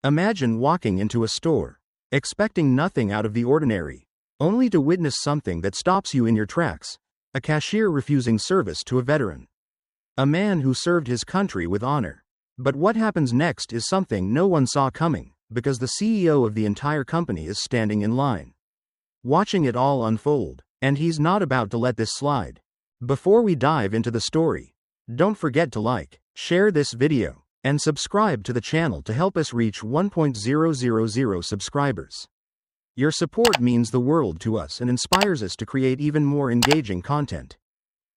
Imagine walking into a store, expecting nothing out of the ordinary, only to witness something that stops you in your tracks: a cashier refusing service to a veteran. A man who served his country with honor. But what happens next is something no one saw coming, because the CEO of the entire company is standing in line, watching it all unfold, and he's not about to let this slide. Before we dive into the story, don't forget to like, share this video, and subscribe to the channel to help us reach 1,000 subscribers. Your support means the world to us and inspires us to create even more engaging content.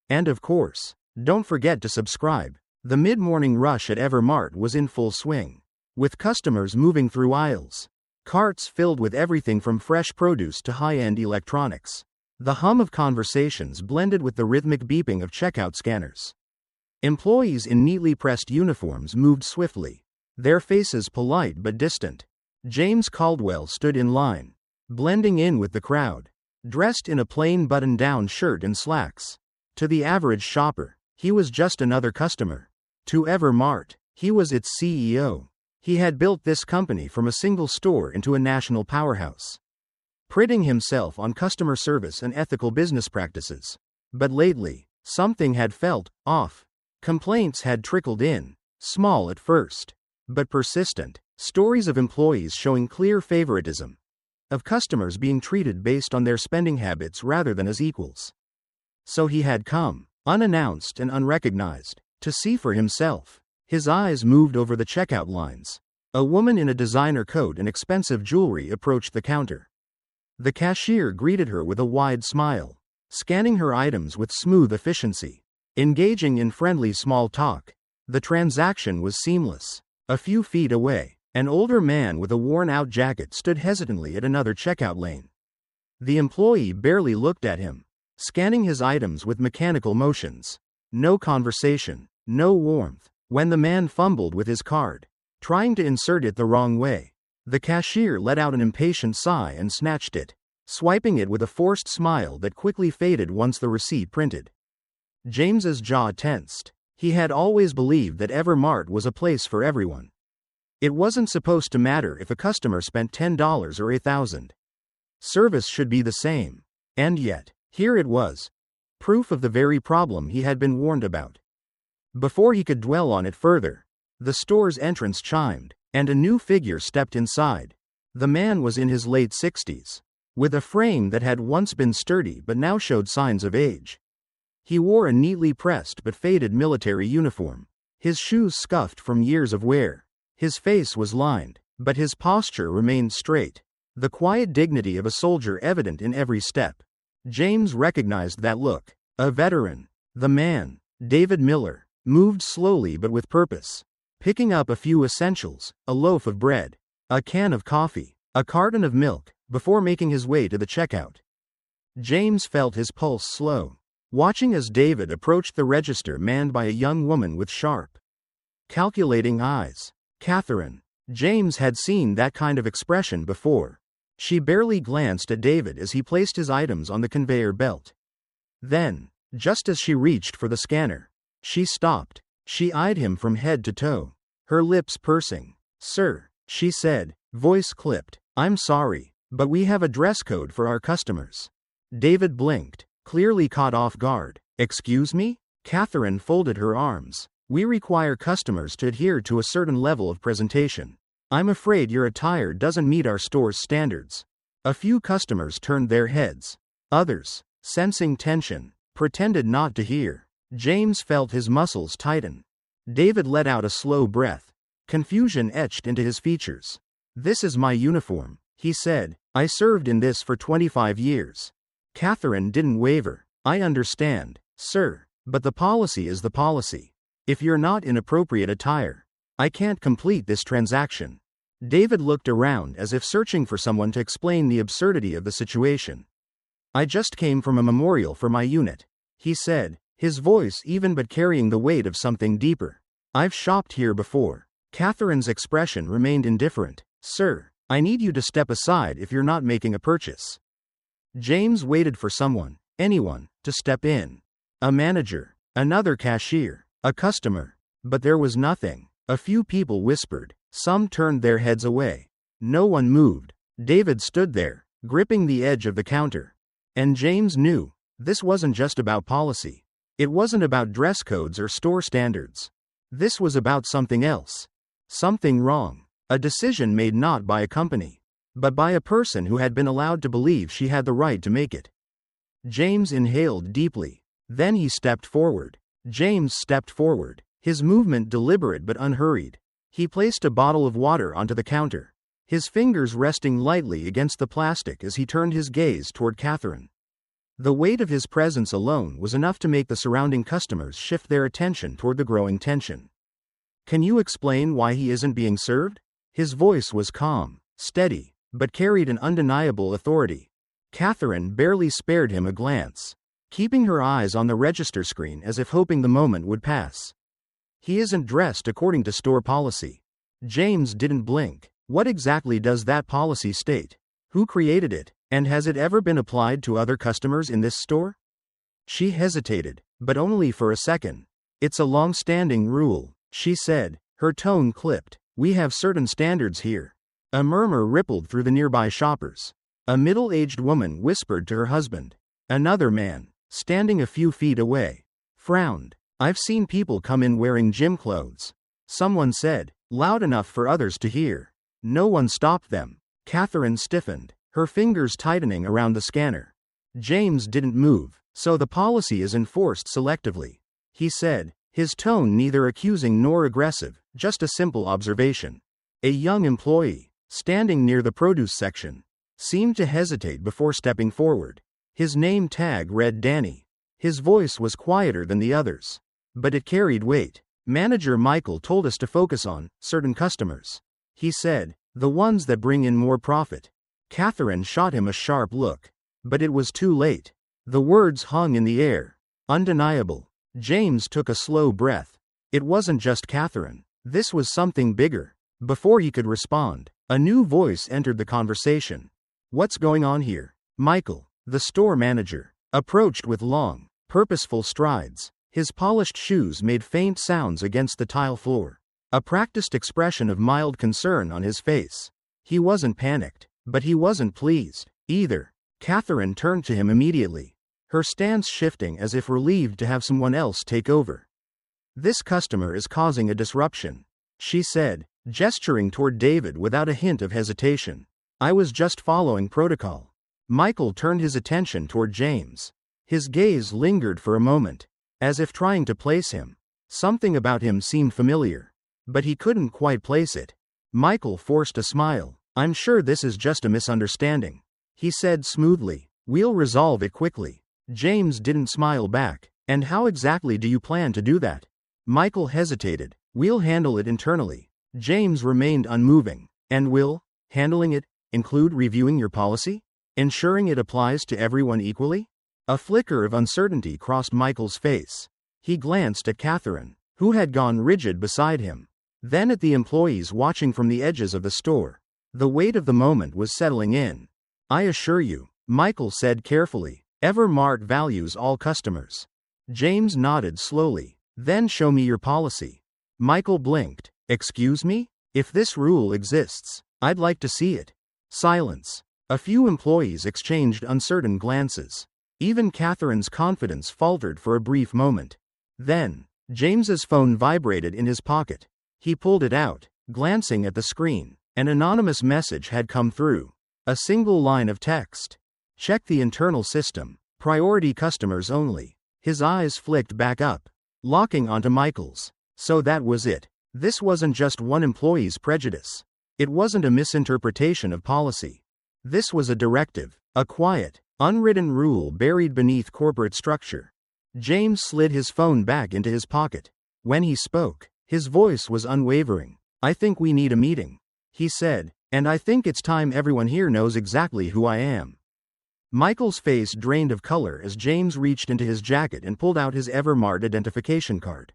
And of course, don't forget to subscribe. The mid-morning rush at Evermart was in full swing, with customers moving through aisles, carts filled with everything from fresh produce to high-end electronics. The hum of conversations blended with the rhythmic beeping of checkout scanners. Employees in neatly pressed uniforms moved swiftly, their faces polite but distant. James Caldwell stood in line, blending in with the crowd, dressed in a plain button-down shirt and slacks. To the average shopper, he was just another customer. To Evermart, he was its CEO. He had built this company from a single store into a national powerhouse, priding himself on customer service and ethical business practices. But lately, something had felt off. Complaints had trickled in, small at first, but persistent. Stories of employees showing clear favoritism, of customers being treated based on their spending habits rather than as equals. So he had come, unannounced and unrecognized, to see for himself. His eyes moved over the checkout lines. A woman in a designer coat and expensive jewelry approached the counter. The cashier greeted her with a wide smile, scanning her items with smooth efficiency, engaging in friendly small talk. The transaction was seamless. A few feet away, an older man with a worn-out jacket stood hesitantly at another checkout lane. The employee barely looked at him, scanning his items with mechanical motions. No conversation, no warmth. When the man fumbled with his card, trying to insert it the wrong way, the cashier let out an impatient sigh and snatched it, swiping it with a forced smile that quickly faded once the receipt printed. James's jaw tensed. He had always believed that Evermart was a place for everyone. It wasn't supposed to matter if a customer spent $10 or $1,000. Service should be the same. And yet, here it was, proof of the very problem he had been warned about. Before he could dwell on it further, the store's entrance chimed, and a new figure stepped inside. The man was in his late 60s, with a frame that had once been sturdy but now showed signs of age. He wore a neatly pressed but faded military uniform, his shoes scuffed from years of wear. His face was lined, but his posture remained straight, the quiet dignity of a soldier evident in every step. James recognized that look. A veteran. The man, David Miller, moved slowly but with purpose, picking up a few essentials: a loaf of bread, a can of coffee, a carton of milk, before making his way to the checkout. James felt his pulse slow, watching as David approached the register manned by a young woman with sharp, calculating eyes. Catherine. James had seen that kind of expression before. She barely glanced at David as he placed his items on the conveyor belt. Then, just as she reached for the scanner, she stopped. She eyed him from head to toe, her lips pursing. "Sir," she said, voice clipped, "I'm sorry, but we have a dress code for our customers." David blinked, clearly caught off guard. "Excuse me?" Catherine folded her arms. "We require customers to adhere to a certain level of presentation. I'm afraid your attire doesn't meet our store's standards." A few customers turned their heads. Others, sensing tension, pretended not to hear. James felt his muscles tighten. David let out a slow breath. Confusion etched into his features. "This is my uniform," he said. "I served in this for 25 years. Catherine didn't waver. "I understand, sir, but the policy is the policy. If you're not in appropriate attire, I can't complete this transaction." David looked around as if searching for someone to explain the absurdity of the situation. "I just came from a memorial for my unit," he said, his voice even but carrying the weight of something deeper. "I've shopped here before." Catherine's expression remained indifferent. "Sir, I need you to step aside if you're not making a purchase." James waited for someone, anyone, to step in. A manager, another cashier, a customer. But there was nothing. A few people whispered. Some turned their heads away. No one moved. David stood there, gripping the edge of the counter. And James knew. This wasn't just about policy. It wasn't about dress codes or store standards. This was about something else. Something wrong. A decision made not by a company, but by a person who had been allowed to believe she had the right to make it. James inhaled deeply. Then he stepped forward. James stepped forward, his movement deliberate but unhurried. He placed a bottle of water onto the counter, his fingers resting lightly against the plastic as he turned his gaze toward Catherine. The weight of his presence alone was enough to make the surrounding customers shift their attention toward the growing tension. "Can you explain why he isn't being served?" His voice was calm, steady, but carried an undeniable authority. Catherine barely spared him a glance, keeping her eyes on the register screen as if hoping the moment would pass. "He isn't dressed according to store policy." James didn't blink. "What exactly does that policy state? Who created it? And has it ever been applied to other customers in this store?" She hesitated, but only for a second. "It's a long-standing rule," she said, her tone clipped. "We have certain standards here." A murmur rippled through the nearby shoppers. A middle-aged woman whispered to her husband. Another man, standing a few feet away, frowned. "I've seen people come in wearing gym clothes," someone said, loud enough for others to hear. No one stopped them. Catherine stiffened, her fingers tightening around the scanner. James didn't move. "So the policy is enforced selectively," he said, his tone neither accusing nor aggressive, just a simple observation. A young employee, standing near the produce section, seemed to hesitate before stepping forward. His name tag read Danny. His voice was quieter than the others, but it carried weight. "Manager Michael told us to focus on certain customers," he said, "the ones that bring in more profit." Catherine shot him a sharp look, but it was too late. The words hung in the air, undeniable. James took a slow breath. It wasn't just Catherine. This was something bigger. Before he could respond, a new voice entered the conversation. "What's going on here?" Michael, the store manager, approached with long, purposeful strides. His polished shoes made faint sounds against the tile floor, a practiced expression of mild concern on his face. He wasn't panicked, but he wasn't pleased either. Catherine turned to him immediately, her stance shifting as if relieved to have someone else take over. "This customer is causing a disruption," she said, gesturing toward David without a hint of hesitation. "I was just following protocol." Michael turned his attention toward James. His gaze lingered for a moment, as if trying to place him. Something about him seemed familiar, but he couldn't quite place it. Michael forced a smile. "I'm sure this is just a misunderstanding," he said smoothly. "We'll resolve it quickly." James didn't smile back. "And how exactly do you plan to do that?" Michael hesitated. "We'll handle it internally." James remained unmoving. "And will handling it include reviewing your policy? Ensuring it applies to everyone equally?" A flicker of uncertainty crossed Michael's face. He glanced at Catherine, who had gone rigid beside him, then at the employees watching from the edges of the store. The weight of the moment was settling in. "I assure you," Michael said carefully, "Evermart values all customers." James nodded slowly. "Then show me your policy." Michael blinked. "Excuse me? If this rule exists, I'd like to see it." Silence. A few employees exchanged uncertain glances. Even Catherine's confidence faltered for a brief moment. Then, James's phone vibrated in his pocket. He pulled it out, glancing at the screen. An anonymous message had come through. A single line of text. "Check the internal system. Priority customers only." His eyes flicked back up, locking onto Michael's. So that was it. This wasn't just one employee's prejudice. It wasn't a misinterpretation of policy. This was a directive, a quiet, unwritten rule buried beneath corporate structure. James slid his phone back into his pocket. When he spoke, his voice was unwavering. "I think we need a meeting," he said, "and I think it's time everyone here knows exactly who I am." Michael's face drained of color as James reached into his jacket and pulled out his Evermart identification card.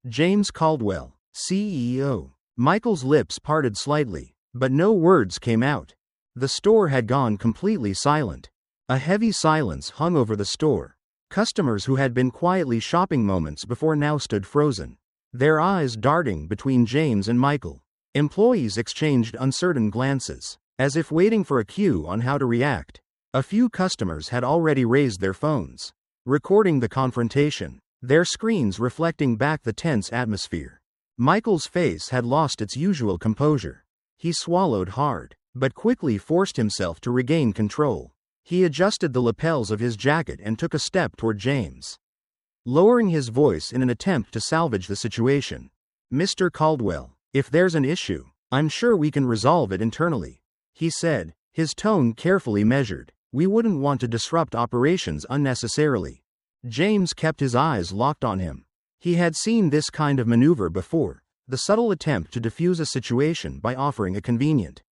"James Caldwell, CEO." Michael's lips parted slightly, but no words came out. The store had gone completely silent. A heavy silence hung over the store. Customers who had been quietly shopping moments before now stood frozen. their eyes darting between James and Michael. Employees exchanged uncertain glances, as if waiting for a cue on how to react. A few customers had already raised their phones, recording the confrontation, their screens reflecting back the tense atmosphere. Michael's face had lost its usual composure. He swallowed hard, but quickly forced himself to regain control. He adjusted the lapels of his jacket and took a step toward James, lowering his voice in an attempt to salvage the situation. "Mr. Caldwell, if there's an issue, I'm sure we can resolve it internally," he said, his tone carefully measured. "We wouldn't want to disrupt operations unnecessarily." James kept his eyes locked on him. He had seen this kind of maneuver before, the subtle attempt to defuse a situation by offering a convenient,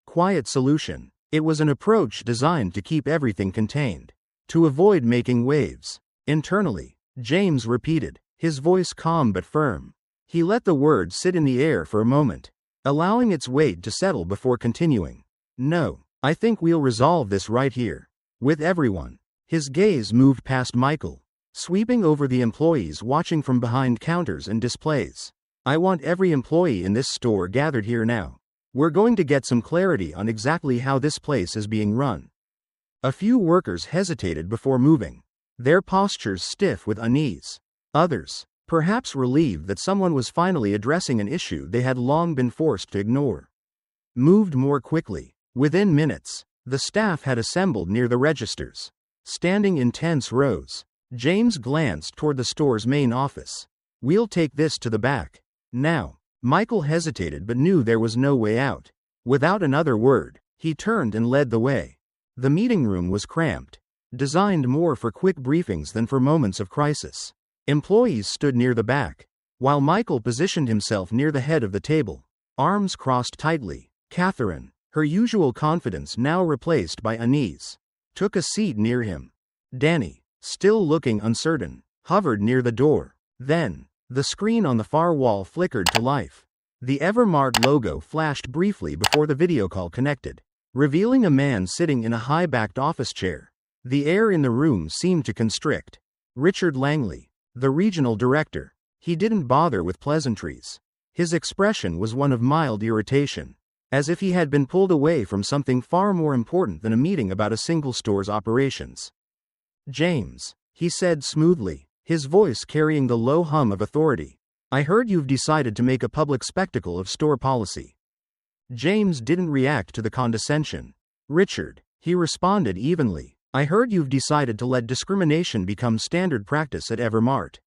quiet solution. It was an approach designed to keep everything contained, to avoid making waves. Internally, James repeated, his voice calm but firm. He let the word sit in the air for a moment, allowing its weight to settle before continuing. "No, I think we'll resolve this right here, with everyone." His gaze moved past Michael, sweeping over the employees watching from behind counters and displays. "I want every employee in this store gathered here now. We're going to get some clarity on exactly how this place is being run." A few workers hesitated before moving, their postures stiff with unease. Others, perhaps relieved that someone was finally addressing an issue they had long been forced to ignore, moved more quickly. Within minutes, the staff had assembled near the registers, standing in tense rows. James glanced toward the store's main office. "We'll take this to the back now." Michael hesitated but knew there was no way out. Without another word, he turned and led the way. The meeting room was cramped, designed more for quick briefings than for moments of crisis. Employees stood near the back, while Michael positioned himself near the head of the table, arms crossed tightly. Catherine, her usual confidence now replaced by unease, took a seat near him. Danny, still looking uncertain, hovered near the door. Then, the screen on the far wall flickered to life. The Evermart logo flashed briefly before the video call connected, revealing a man sitting in a high-backed office chair. The air in the room seemed to constrict. Richard Langley, the regional director. He didn't bother with pleasantries. His expression was one of mild irritation, as if he had been pulled away from something far more important than a meeting about a single store's operations. "James," he said smoothly, his voice carrying the low hum of authority, "I heard you've decided to make a public spectacle of store policy." James didn't react to the condescension. "Richard," he responded evenly, "I heard you've decided to let discrimination become standard practice at Evermart."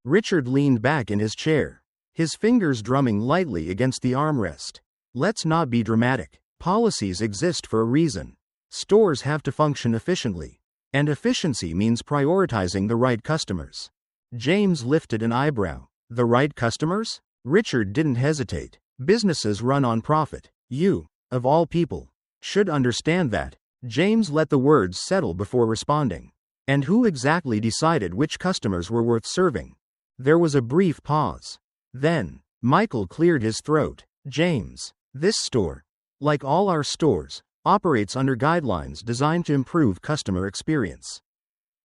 Richard leaned back in his chair, his fingers drumming lightly against the armrest. "Let's not be dramatic. Policies exist for a reason. Stores have to function efficiently, and efficiency means prioritizing the right customers." James lifted an eyebrow. "The right customers?" Richard didn't hesitate. "Businesses run on profit. You, of all people, should understand that." James let the words settle before responding. "And who exactly decided which customers were worth serving?" There was a brief pause. Then, Michael cleared his throat. "James, this store, like all our stores, operates under guidelines designed to improve customer experience.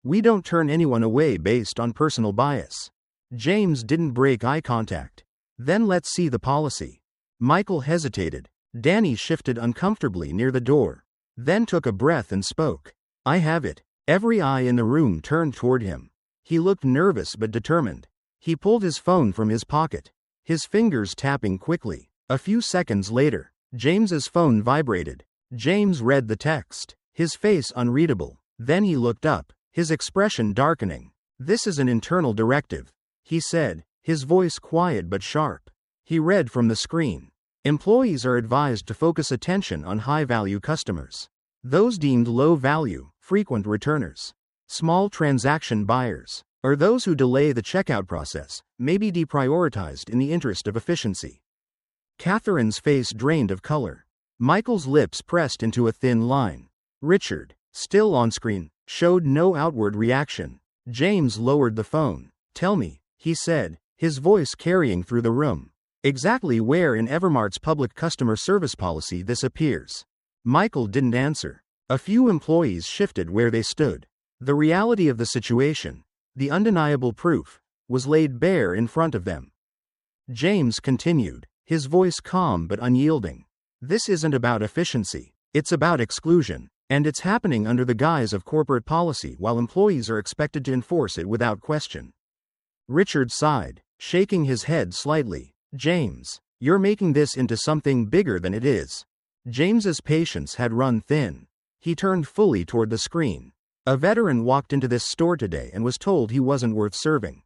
We don't turn anyone away based on personal bias." James didn't break eye contact. "Then let's see the policy." Michael hesitated. Danny shifted uncomfortably near the door, then took a breath and spoke. "I have it." Every eye in the room turned toward him. He looked nervous but determined. He pulled his phone from his pocket, his fingers tapping quickly. A few seconds later, James's phone vibrated. James read the text, his face unreadable. Then he looked up, his expression darkening. "This is an internal directive," he said, his voice quiet but sharp. He read from the screen. "Employees are advised to focus attention on high-value customers. Those deemed low-value, frequent returners, small transaction buyers, or those who delay the checkout process, may be deprioritized in the interest of efficiency." Catherine's face drained of color. Michael's lips pressed into a thin line. Richard, still on screen, showed no outward reaction. James lowered the phone. "Tell me," he said, his voice carrying through the room, "exactly where in Evermart's public customer service policy this appears." Michael didn't answer. A few employees shifted where they stood. The reality of the situation, the undeniable proof, was laid bare in front of them. James continued, his voice calm but unyielding. This isn't about efficiency. It's about exclusion. And it's happening under the guise of corporate policy while employees are expected to enforce it without question. Richard sighed, shaking his head slightly. James, you're making this into something bigger than it is. James's patience had run thin. He turned fully toward the screen. A veteran walked into this store today and was told he wasn't worth serving.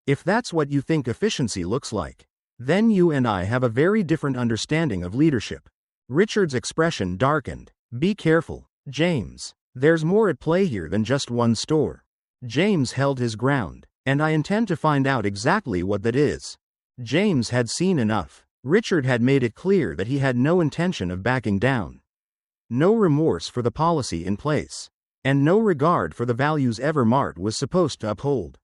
If that's what you think efficiency looks like, then you and I have a very different understanding of leadership. Richard's expression darkened. Be careful, James. There's more at play here than just one store. James held his ground, and I intend to find out exactly what that is. James had seen enough. Richard had made it clear that he had no intention of backing down. No remorse for the policy in place, and no regard for the values Evermart was supposed to uphold.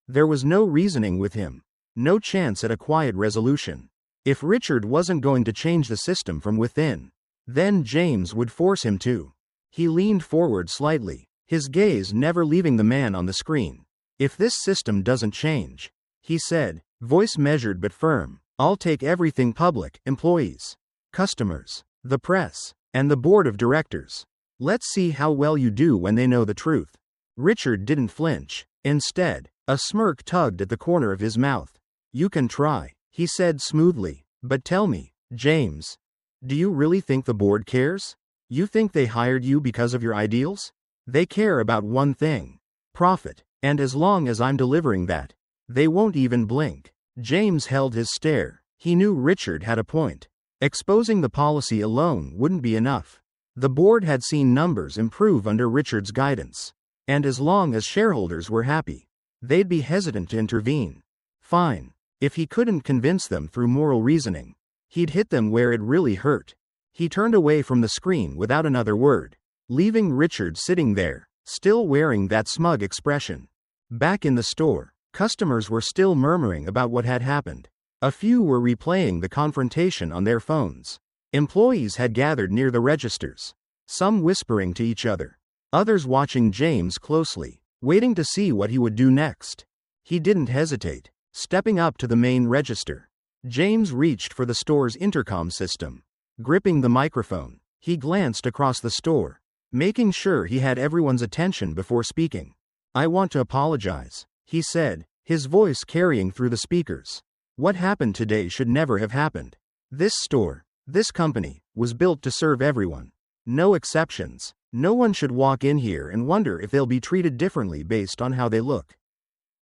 There was no reasoning with him, no chance at a quiet resolution. If Richard wasn't going to change the system from within, then James would force him to. He leaned forward slightly, his gaze never leaving the man on the screen. If this system doesn't change, he said, voice measured but firm, I'll take everything public, employees, customers, the press, and the board of directors. Let's see how well you do when they know the truth. Richard didn't flinch. Instead, a smirk tugged at the corner of his mouth. You can try, he said smoothly, but tell me, James, do you really think the board cares? You think they hired you because of your ideals? They care about one thing, profit, and as long as I'm delivering that, they won't even blink. James held his stare. He knew Richard had a point. Exposing the policy alone wouldn't be enough. The board had seen numbers improve under Richard's guidance, and as long as shareholders were happy, they'd be hesitant to intervene. Fine. If he couldn't convince them through moral reasoning, he'd hit them where it really hurt. He turned away from the screen without another word, leaving Richard sitting there, still wearing that smug expression. Back in the store, customers were still murmuring about what had happened. A few were replaying the confrontation on their phones. Employees had gathered near the registers, some whispering to each other, others watching James closely, waiting to see what he would do next. He didn't hesitate. Stepping up to the main register, James reached for the store's intercom system. Gripping the microphone, he glanced across the store, making sure he had everyone's attention before speaking. I want to apologize, he said, his voice carrying through the speakers. What happened today should never have happened. This store, this company, was built to serve everyone. No exceptions. No one should walk in here and wonder if they'll be treated differently based on how they look,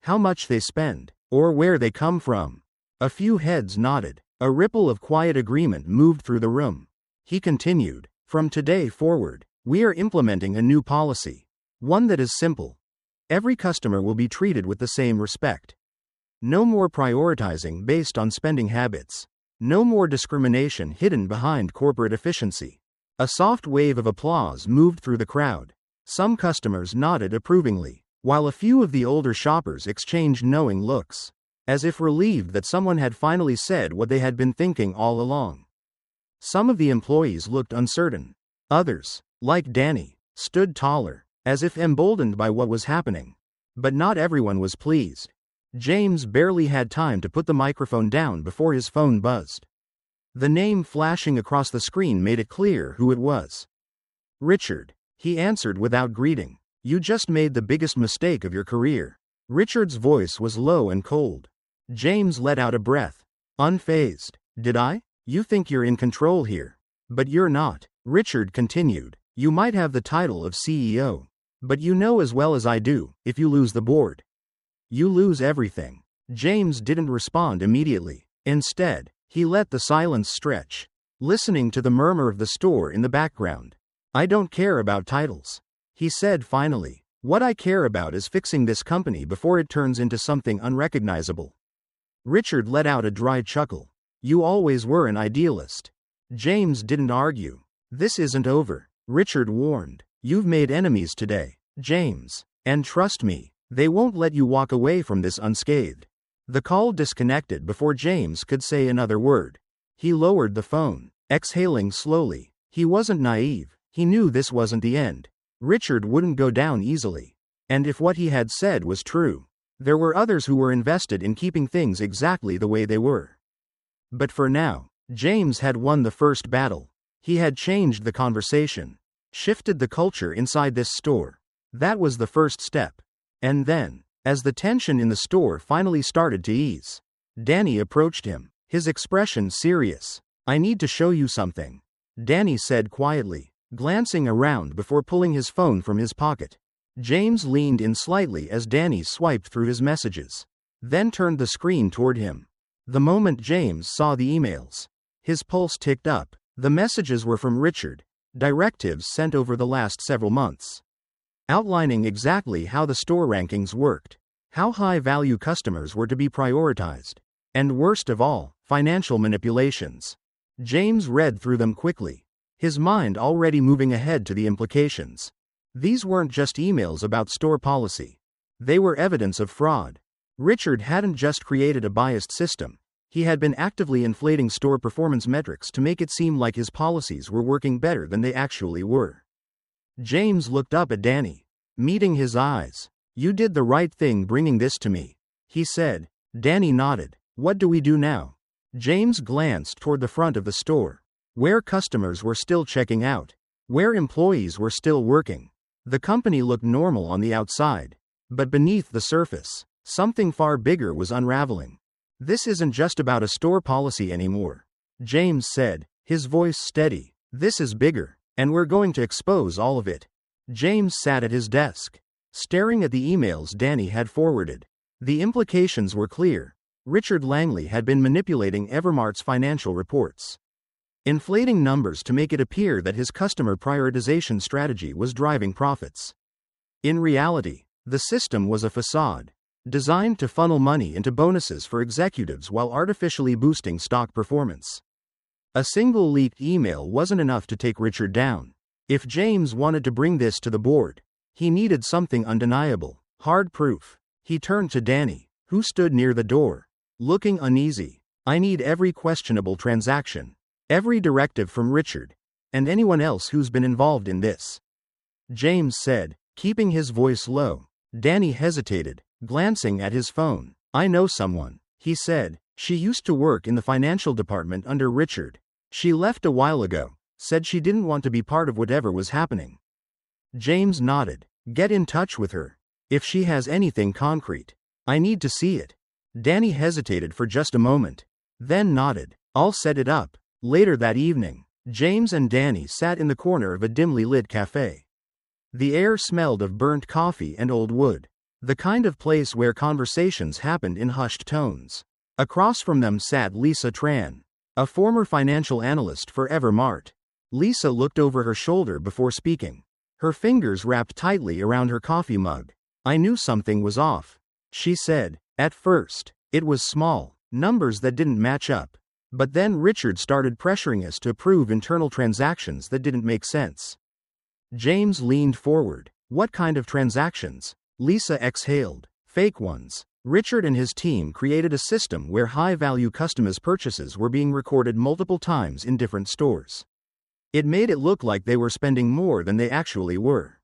how much they spend, or where they come from. A few heads nodded. A ripple of quiet agreement moved through the room. He continued, from today forward, we are implementing a new policy. One that is simple. Every customer will be treated with the same respect. No more prioritizing based on spending habits. No more discrimination hidden behind corporate efficiency. A soft wave of applause moved through the crowd. Some customers nodded approvingly, while a few of the older shoppers exchanged knowing looks, as if relieved that someone had finally said what they had been thinking all along. Some of the employees looked uncertain. Others, like Danny, stood taller, as if emboldened by what was happening. But not everyone was pleased. James barely had time to put the microphone down before his phone buzzed. The name flashing across the screen made it clear who it was. Richard, he answered without greeting. You just made the biggest mistake of your career. Richard's voice was low and cold. James let out a breath. Unfazed. Did I? You think you're in control here. But you're not. Richard continued. You might have the title of CEO. But you know as well as I do, if you lose the board, you lose everything. James didn't respond immediately. Instead, he let the silence stretch, listening to the murmur of the store in the background. I don't care about titles, he said finally. What I care about is fixing this company before it turns into something unrecognizable. Richard let out a dry chuckle. You always were an idealist. James didn't argue. This isn't over, Richard warned. You've made enemies today, James. And trust me, they won't let you walk away from this unscathed. The call disconnected before James could say another word. He lowered the phone, exhaling slowly. He wasn't naive. He knew this wasn't the end. Richard wouldn't go down easily. And if what he had said was true, there were others who were invested in keeping things exactly the way they were. But for now, James had won the first battle. He had changed the conversation, shifted the culture inside this store. That was the first step. And then, as the tension in the store finally started to ease, Danny approached him, his expression serious. "I need to show you something," Danny said quietly, glancing around before pulling his phone from his pocket. James leaned in slightly as Danny swiped through his messages, then turned the screen toward him. The moment James saw the emails, his pulse ticked up. The messages were from Richard, directives sent over the last several months, outlining exactly how the store rankings worked, how high-value customers were to be prioritized, and worst of all, financial manipulations. James read through them quickly, his mind already moving ahead to the implications. These weren't just emails about store policy. They were evidence of fraud. Richard hadn't just created a biased system, he had been actively inflating store performance metrics to make it seem like his policies were working better than they actually were. James looked up at Danny, meeting his eyes. "You did the right thing bringing this to me," he said. Danny nodded. "What do we do now?" James glanced toward the front of the store, where customers were still checking out, where employees were still working. The company looked normal on the outside, but beneath the surface, something far bigger was unraveling. "This isn't just about a store policy anymore," James said, his voice steady. "This is bigger, and we're going to expose all of it." James sat at his desk, staring at the emails Danny had forwarded. The implications were clear. Richard Langley had been manipulating Evermart's financial reports, inflating numbers to make it appear that his customer prioritization strategy was driving profits. In reality, the system was a facade, designed to funnel money into bonuses for executives while artificially boosting stock performance. A single leaked email wasn't enough to take Richard down. If James wanted to bring this to the board, he needed something undeniable, hard proof. He turned to Danny, who stood near the door, looking uneasy. "I need every questionable transaction, every directive from Richard, and anyone else who's been involved in this," James said, keeping his voice low. Danny hesitated, glancing at his phone. "I know someone," he said. "She used to work in the financial department under Richard. She left a while ago, said she didn't want to be part of whatever was happening." James nodded. "Get in touch with her. If she has anything concrete, I need to see it." Danny hesitated for just a moment, then nodded. "I'll set it up." Later that evening, James and Danny sat in the corner of a dimly lit cafe. The air smelled of burnt coffee and old wood, the kind of place where conversations happened in hushed tones. Across from them sat Lisa Tran, a former financial analyst for Evermart. Lisa looked over her shoulder before speaking, her fingers wrapped tightly around her coffee mug. "I knew something was off," she said. "At first, it was small, numbers that didn't match up. But then Richard started pressuring us to approve internal transactions that didn't make sense." James leaned forward. "What kind of transactions?" Lisa exhaled. "Fake ones. Richard and his team created a system where high-value customers' purchases were being recorded multiple times in different stores. It made it look like they were spending more than they actually were.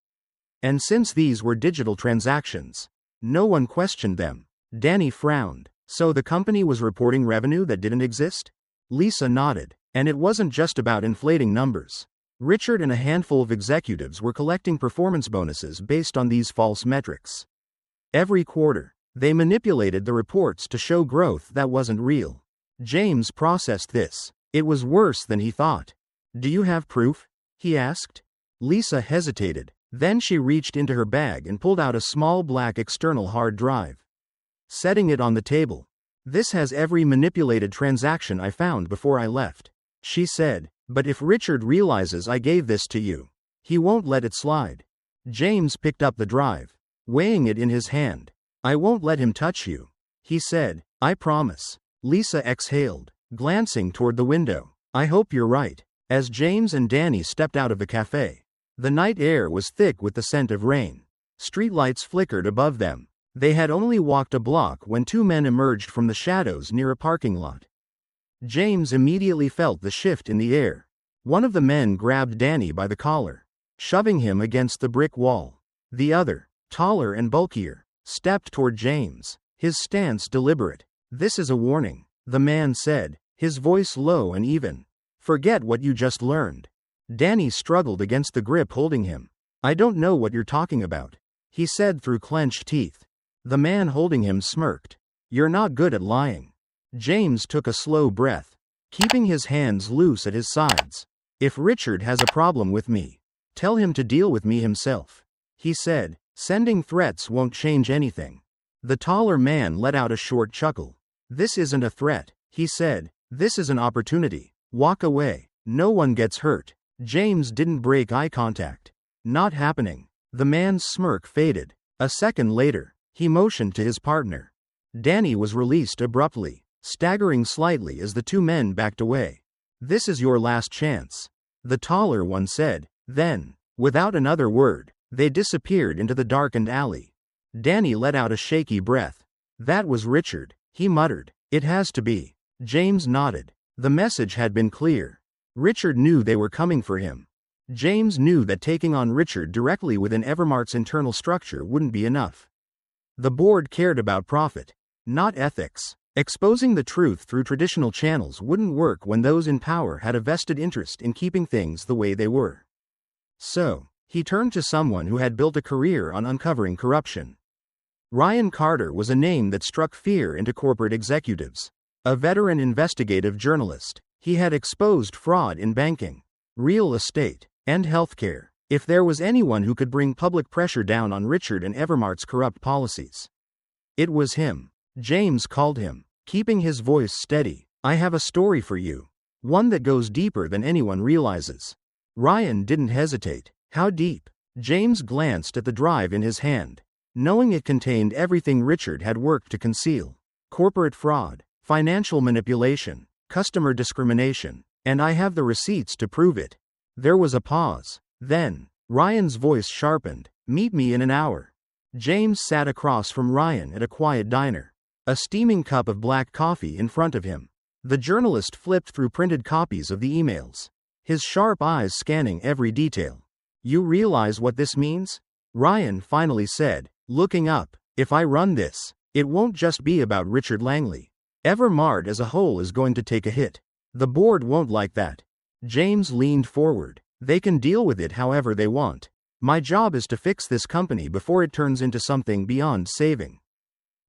And since these were digital transactions, no one questioned them." Danny frowned. "So the company was reporting revenue that didn't exist?" Lisa nodded. "And it wasn't just about inflating numbers. Richard and a handful of executives were collecting performance bonuses based on these false metrics. Every quarter, they manipulated the reports to show growth that wasn't real." James processed this. It was worse than he thought. "Do you have proof?" he asked. Lisa hesitated. Then she reached into her bag and pulled out a small black external hard drive, setting it on the table. "This has every manipulated transaction I found before I left," she said. "But if Richard realizes I gave this to you, he won't let it slide." James picked up the drive, weighing it in his hand. "I won't let him touch you," he said. "I promise." Lisa exhaled, glancing toward the window. "I hope you're right." As James and Danny stepped out of the cafe, the night air was thick with the scent of rain. Streetlights flickered above them. They had only walked a block when two men emerged from the shadows near a parking lot. James immediately felt the shift in the air. One of the men grabbed Danny by the collar, shoving him against the brick wall. The other, taller and bulkier, stepped toward James, his stance deliberate. "This is a warning," the man said, his voice low and even. Forget what you just learned. Danny struggled against the grip holding him. I don't know what you're talking about, he said through clenched teeth. The man holding him smirked. You're not good at lying. James took a slow breath, keeping his hands loose at his sides. If Richard has a problem with me, tell him to deal with me himself, he said. Sending threats won't change anything. The taller man let out a short chuckle. This isn't a threat, he said. This is an opportunity. Walk away. No one gets hurt. James didn't break eye contact. Not happening. The man's smirk faded. A second later, he motioned to his partner. Danny was released abruptly, staggering slightly as the two men backed away. This is your last chance, the taller one said. Then, without another word, they disappeared into the darkened alley. Danny let out a shaky breath. That was Richard, he muttered. It has to be. James nodded. The message had been clear. Richard knew they were coming for him. James knew that taking on Richard directly within Evermart's internal structure wouldn't be enough. The board cared about profit, not ethics. Exposing the truth through traditional channels wouldn't work when those in power had a vested interest in keeping things the way they were. So, he turned to someone who had built a career on uncovering corruption. Ryan Carter was a name that struck fear into corporate executives. A veteran investigative journalist, he had exposed fraud in banking, real estate, and healthcare. If there was anyone who could bring public pressure down on Richard and Evermart's corrupt policies, it was him. James called him, keeping his voice steady. I have a story for you. One that goes deeper than anyone realizes. Ryan didn't hesitate. How deep? James glanced at the drive in his hand, knowing it contained everything Richard had worked to conceal. Corporate fraud, financial manipulation, customer discrimination, and I have the receipts to prove it. There was a pause. Then, Ryan's voice sharpened. Meet me in an hour. James sat across from Ryan at a quiet diner, a steaming cup of black coffee in front of him. The journalist flipped through printed copies of the emails, his sharp eyes scanning every detail. You realize what this means? Ryan finally said, looking up. If I run this, it won't just be about Richard Langley. Evermart as a whole is going to take a hit. The board won't like that. James leaned forward. They can deal with it however they want. My job is to fix this company before it turns into something beyond saving.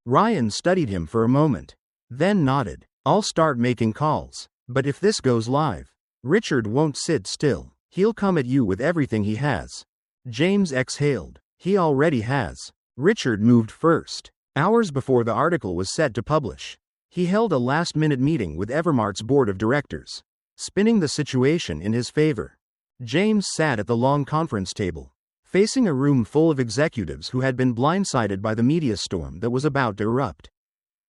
Ryan studied him for a moment, then nodded. I'll start making calls. But if this goes live, Richard won't sit still. He'll come at you with everything he has. James exhaled. He already has. Richard moved first. Hours before the article was set to publish, he held a last-minute meeting with Evermart's board of directors, spinning the situation in his favor. James sat at the long conference table, facing a room full of executives who had been blindsided by the media storm that was about to erupt.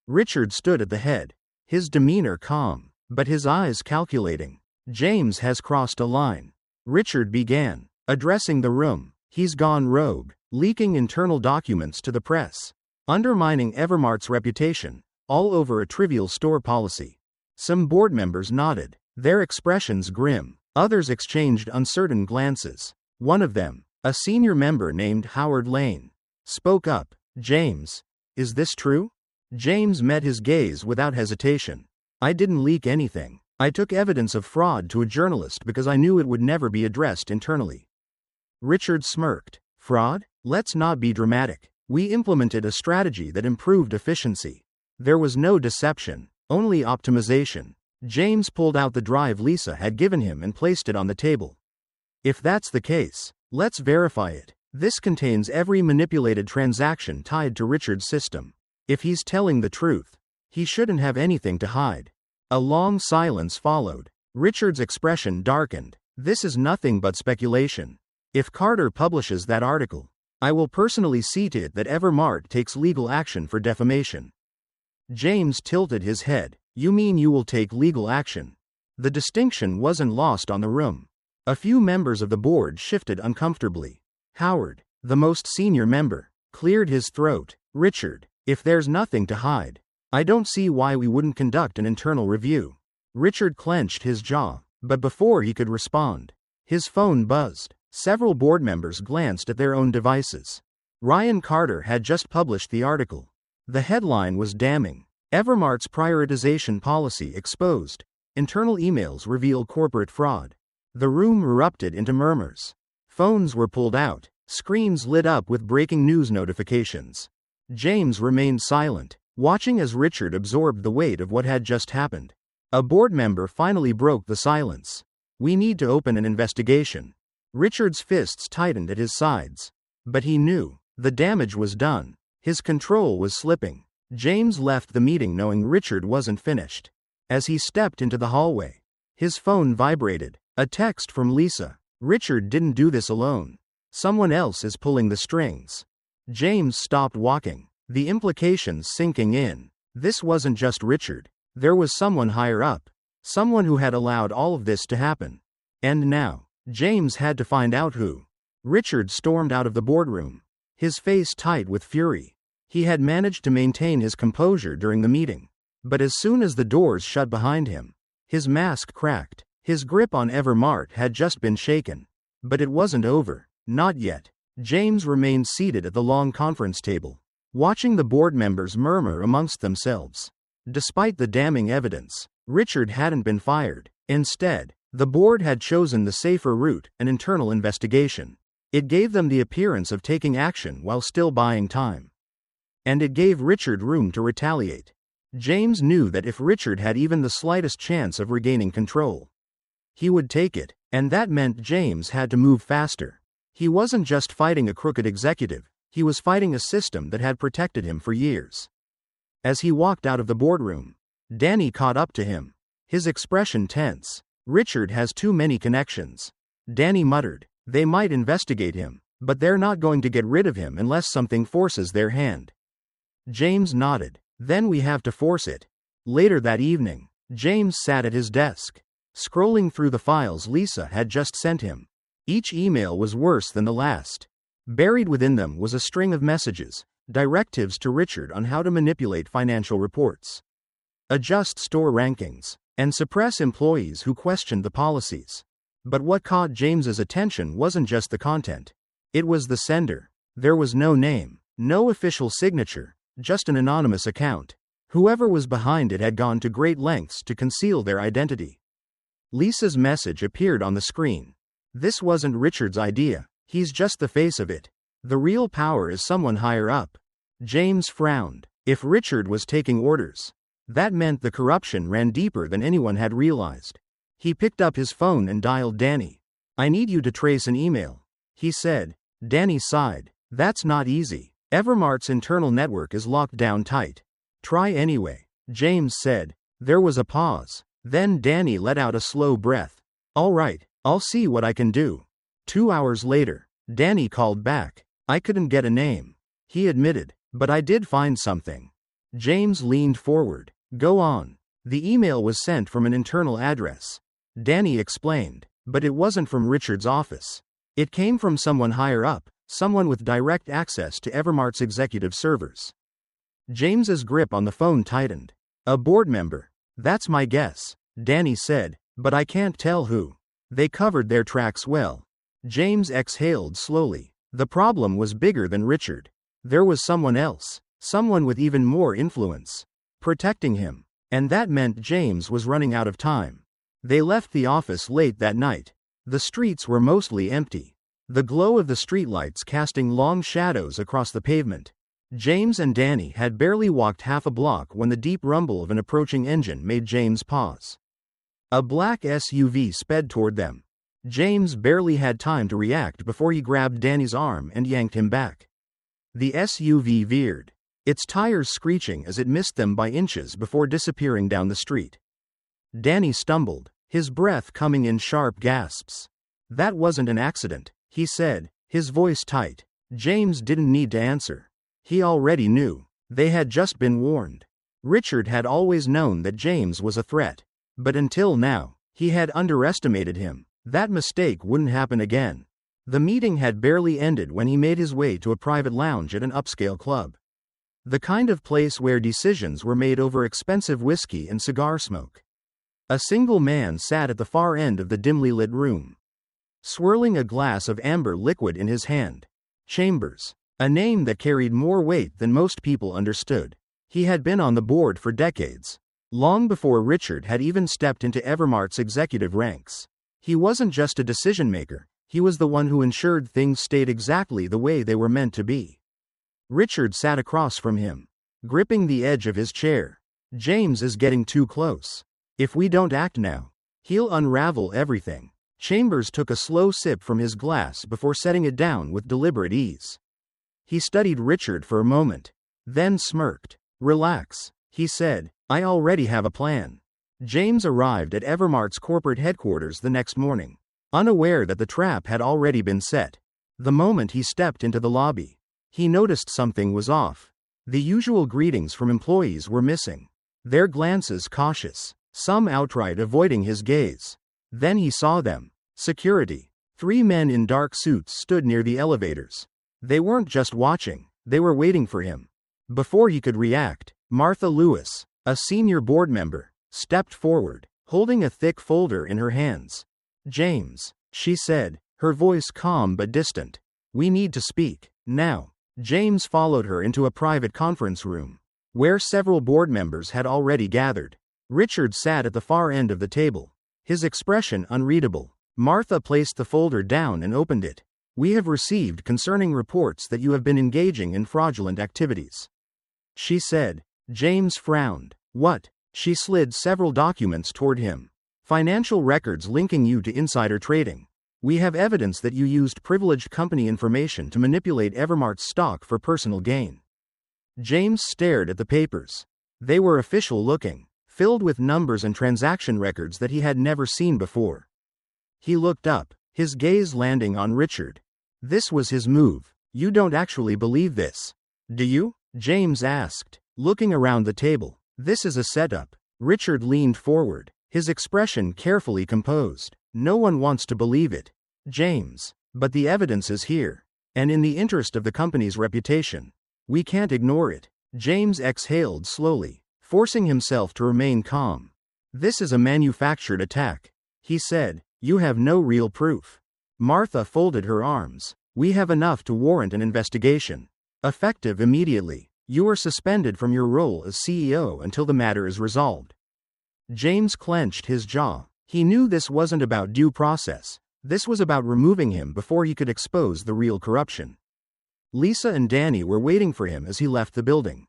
Richard stood at the head, his demeanor calm, but his eyes calculating. James has crossed a line. Richard began, addressing the room. He's gone rogue, leaking internal documents to the press, undermining Evermart's reputation, all over a trivial store policy. Some board members nodded, their expressions grim. Others exchanged uncertain glances. One of them, a senior member named Howard Lane, spoke up. James, is this true? James met his gaze without hesitation. I didn't leak anything. I took evidence of fraud to a journalist because I knew it would never be addressed internally. Richard smirked. Fraud? Let's not be dramatic. We implemented a strategy that improved efficiency. There was no deception, only optimization. James pulled out the drive Lisa had given him and placed it on the table. If that's the case, let's verify it. This contains every manipulated transaction tied to Richard's system. If he's telling the truth, he shouldn't have anything to hide. A long silence followed. Richard's expression darkened. This is nothing but speculation. If Carter publishes that article, I will personally see to it that Evermart takes legal action for defamation. James tilted his head. You mean you will take legal action? The distinction wasn't lost on the room. A few members of the board shifted uncomfortably. Howard, the most senior member, cleared his throat. Richard, if there's nothing to hide, I don't see why we wouldn't conduct an internal review. Richard clenched his jaw, but before he could respond, his phone buzzed. Several board members glanced at their own devices. Ryan Carter had just published the article. The headline was damning. Evermart's prioritization policy exposed. Internal emails reveal corporate fraud. The room erupted into murmurs. Phones were pulled out. Screens lit up with breaking news notifications. James remained silent, watching as Richard absorbed the weight of what had just happened. A board member finally broke the silence. "We need to open an investigation." Richard's fists tightened at his sides. But he knew the damage was done. His control was slipping. James left the meeting knowing Richard wasn't finished. As he stepped into the hallway, his phone vibrated. A text from Lisa. "Richard didn't do this alone. Someone else is pulling the strings." James stopped walking, the implications sinking in. This wasn't just Richard. There was someone higher up. Someone who had allowed all of this to happen. And now, James had to find out who. Richard stormed out of the boardroom, his face tight with fury. He had managed to maintain his composure during the meeting. But as soon as the doors shut behind him, his mask cracked. His grip on Evermart had just been shaken. But it wasn't over. Not yet. James remained seated at the long conference table, watching the board members murmur amongst themselves. Despite the damning evidence, Richard hadn't been fired. Instead, the board had chosen the safer route, an internal investigation. It gave them the appearance of taking action while still buying time. And it gave Richard room to retaliate. James knew that if Richard had even the slightest chance of regaining control, he would take it, and that meant James had to move faster. He wasn't just fighting a crooked executive, he was fighting a system that had protected him for years. As he walked out of the boardroom, Danny caught up to him, his expression tense. "Richard has too many connections," Danny muttered. "They might investigate him, but they're not going to get rid of him unless something forces their hand." James nodded. "Then we have to force it." Later that evening, James sat at his desk, scrolling through the files Lisa had just sent him. Each email was worse than the last. Buried within them was a string of messages, directives to Richard on how to manipulate financial reports, adjust store rankings, and suppress employees who questioned the policies. But what caught James's attention wasn't just the content. It was the sender. There was no name, no official signature, just an anonymous account. Whoever was behind it had gone to great lengths to conceal their identity. Lisa's message appeared on the screen. "This wasn't Richard's idea. He's just the face of it. The real power is someone higher up." James frowned. If Richard was taking orders, that meant the corruption ran deeper than anyone had realized. He picked up his phone and dialed Danny. "I need you to trace an email," he said. Danny sighed. "That's not easy. Evermart's internal network is locked down tight." "Try anyway," James said. There was a pause. Then Danny let out a slow breath. "All right, I'll see what I can do." 2 hours later, Danny called back. "I couldn't get a name," he admitted, "but I did find something." James leaned forward. "Go on." "The email was sent from an internal address," Danny explained, "but it wasn't from Richard's office. It came from someone higher up, someone with direct access to Evermart's executive servers." James's grip on the phone tightened. "A board member." "That's my guess," Danny said, "but I can't tell who." They covered their tracks well. James exhaled slowly. The problem was bigger than Richard. There was someone else, someone with even more influence, protecting him. And that meant James was running out of time. They left the office late that night. The streets were mostly empty, the glow of the streetlights casting long shadows across the pavement. James and Danny had barely walked half a block when the deep rumble of an approaching engine made James pause. A black SUV sped toward them. James barely had time to react before he grabbed Danny's arm and yanked him back. The SUV veered, its tires screeching as it missed them by inches before disappearing down the street. Danny stumbled, his breath coming in sharp gasps. "That wasn't an accident," he said, his voice tight. James didn't need to answer. He already knew. They had just been warned. Richard had always known that James was a threat. But until now, he had underestimated him. That mistake wouldn't happen again. The meeting had barely ended when he made his way to a private lounge at an upscale club. The kind of place where decisions were made over expensive whiskey and cigar smoke. A single man sat at the far end of the dimly lit room, swirling a glass of amber liquid in his hand. Chambers. A name that carried more weight than most people understood. He had been on the board for decades, long before Richard had even stepped into Evermart's executive ranks. He wasn't just a decision-maker, he was the one who ensured things stayed exactly the way they were meant to be. Richard sat across from him, gripping the edge of his chair. James is getting too close. If we don't act now, he'll unravel everything. Chambers took a slow sip from his glass before setting it down with deliberate ease. He studied Richard for a moment, then smirked. "Relax," he said. "I already have a plan." James arrived at Evermart's corporate headquarters the next morning, unaware that the trap had already been set. The moment he stepped into the lobby, he noticed something was off. The usual greetings from employees were missing, their glances cautious, some outright avoiding his gaze. Then he saw them. Security. 3 men in dark suits stood near the elevators. They weren't just watching, they were waiting for him. Before he could react, Martha Lewis, a senior board member, stepped forward, holding a thick folder in her hands. "James," she said, her voice calm but distant. "We need to speak, now." James followed her into a private conference room, where several board members had already gathered. Richard sat at the far end of the table, his expression unreadable. Martha placed the folder down and opened it. "We have received concerning reports that you have been engaging in fraudulent activities," she said. James frowned. "What?" She slid several documents toward him. "Financial records linking you to insider trading. We have evidence that you used privileged company information to manipulate Evermart's stock for personal gain." James stared at the papers. They were official looking, filled with numbers and transaction records that he had never seen before. He looked up, his gaze landing on Richard. This was his move. "You don't actually believe this, do you?" James asked, looking around the table. "This is a setup." Richard leaned forward, his expression carefully composed. "No one wants to believe it, James. But the evidence is here. And in the interest of the company's reputation, we can't ignore it." James exhaled slowly, forcing himself to remain calm. "This is a manufactured attack," he said. "You have no real proof." Martha folded her arms. "We have enough to warrant an investigation. Effective immediately. You are suspended from your role as CEO until the matter is resolved." James clenched his jaw. He knew this wasn't about due process. This was about removing him before he could expose the real corruption. Lisa and Danny were waiting for him as he left the building.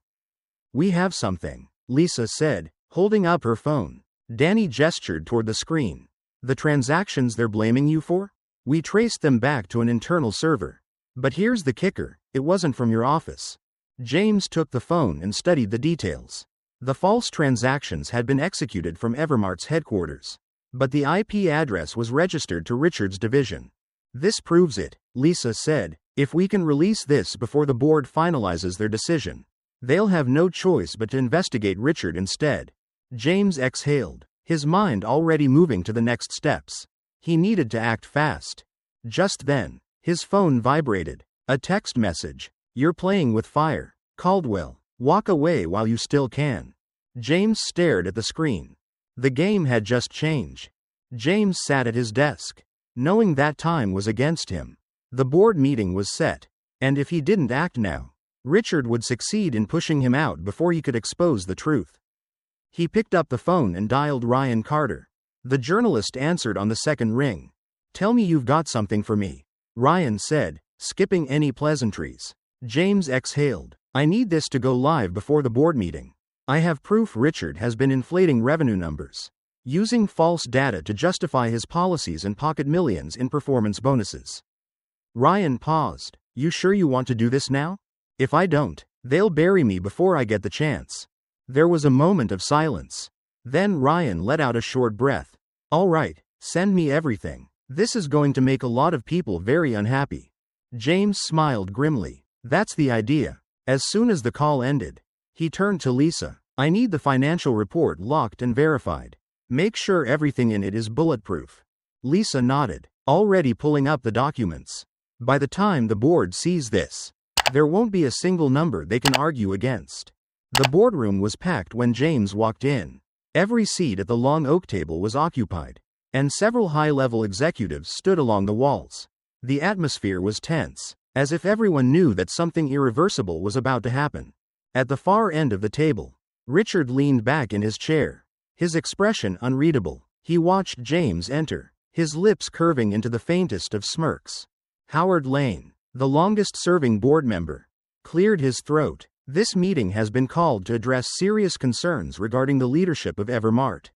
"We have something," Lisa said, holding up her phone. Danny gestured toward the screen. "The transactions they're blaming you for? We traced them back to an internal server. But here's the kicker, it wasn't from your office." James took the phone and studied the details. The false transactions had been executed from Evermart's headquarters, but the IP address was registered to Richard's division. "This proves it," Lisa said. "If we can release this before the board finalizes their decision, they'll have no choice but to investigate Richard instead." James exhaled, his mind already moving to the next steps. He needed to act fast. Just then, his phone vibrated. A text message. "You're playing with fire, Caldwell. Walk away while you still can." James stared at the screen. The game had just changed. James sat at his desk, knowing that time was against him. The board meeting was set, and if he didn't act now, Richard would succeed in pushing him out before he could expose the truth. He picked up the phone and dialed Ryan Carter. The journalist answered on the second ring. "Tell me you've got something for me," Ryan said, skipping any pleasantries. James exhaled. "I need this to go live before the board meeting. I have proof Richard has been inflating revenue numbers, using false data to justify his policies and pocket millions in performance bonuses." Ryan paused. "You sure you want to do this now? If I don't, they'll bury me before I get the chance." There was a moment of silence. Then Ryan let out a short breath. "All right, send me everything. This is going to make a lot of people very unhappy." James smiled grimly. "That's the idea." As soon as the call ended, he turned to Lisa. "I need the financial report locked and verified. Make sure everything in it is bulletproof." Lisa nodded, already pulling up the documents. "By the time the board sees this, there won't be a single number they can argue against." The boardroom was packed when James walked in. Every seat at the long oak table was occupied, and several high-level executives stood along the walls. The atmosphere was tense, as if everyone knew that something irreversible was about to happen. At the far end of the table, Richard leaned back in his chair, his expression unreadable. He watched James enter, his lips curving into the faintest of smirks. Howard Lane, the longest-serving board member, cleared his throat. This meeting has been called to address serious concerns regarding the leadership of Evermart.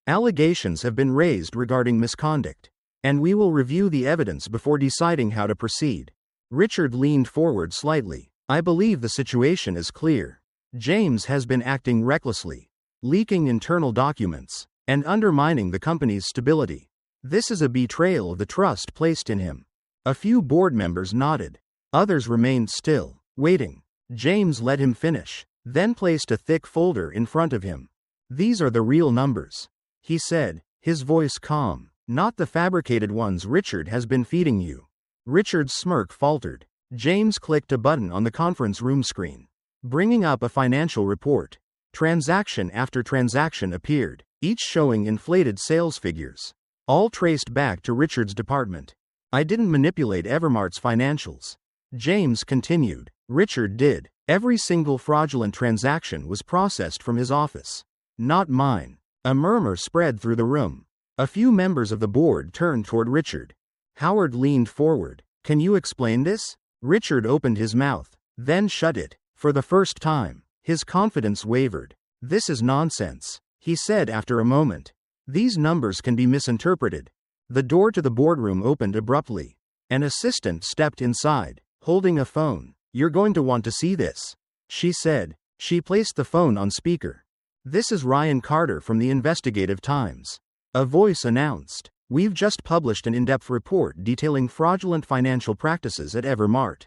Allegations have been raised regarding misconduct, and we will review the evidence before deciding how to proceed. Richard leaned forward slightly. I believe the situation is clear. James has been acting recklessly, leaking internal documents, and undermining the company's stability. This is a betrayal of the trust placed in him. A few board members nodded. Others remained still, waiting. James let him finish, then placed a thick folder in front of him. These are the real numbers, he said, his voice calm. Not the fabricated ones Richard has been feeding you. Richard's smirk faltered. James clicked a button on the conference room screen, bringing up a financial report. Transaction after transaction appeared, each showing inflated sales figures, all traced back to Richard's department. I didn't manipulate Evermart's financials, James continued. Richard did. Every single fraudulent transaction was processed from his office. Not mine. A murmur spread through the room. A few members of the board turned toward Richard. Howard leaned forward. Can you explain this? Richard opened his mouth, then shut it. For the first time, his confidence wavered. This is nonsense, he said after a moment. These numbers can be misinterpreted. The door to the boardroom opened abruptly. An assistant stepped inside, holding a phone. You're going to want to see this, she said. She placed the phone on speaker. This is Ryan Carter from the Investigative Times. A voice announced. We've just published an in-depth report detailing fraudulent financial practices at Evermart,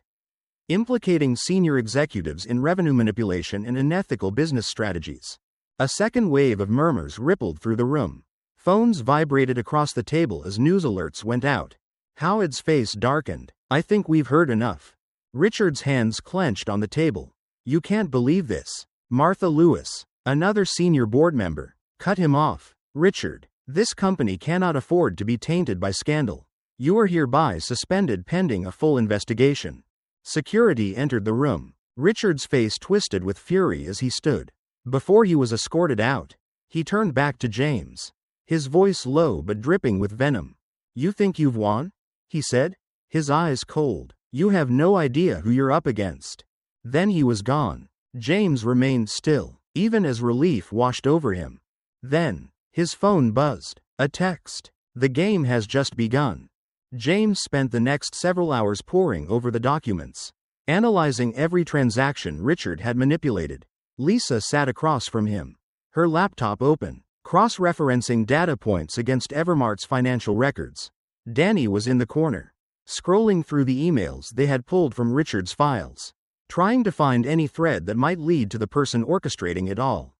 implicating senior executives in revenue manipulation and unethical business strategies. A second wave of murmurs rippled through the room. Phones vibrated across the table as news alerts went out. Howard's face darkened. I think we've heard enough. Richard's hands clenched on the table. You can't believe this. Martha Lewis, another senior board member, cut him off. Richard, this company cannot afford to be tainted by scandal. You are hereby suspended pending a full investigation. Security entered the room. Richard's face twisted with fury as he stood. Before he was escorted out, he turned back to James, his voice low but dripping with venom. You think you've won? He said, his eyes cold. You have no idea who you're up against. Then he was gone. James remained still, even as relief washed over him. Then, his phone buzzed. A text. The game has just begun. James spent the next several hours poring over the documents, analyzing every transaction Richard had manipulated. Lisa sat across from him, her laptop open, cross-referencing data points against Evermart's financial records. Danny was in the corner, scrolling through the emails they had pulled from Richard's files, trying to find any thread that might lead to the person orchestrating it all.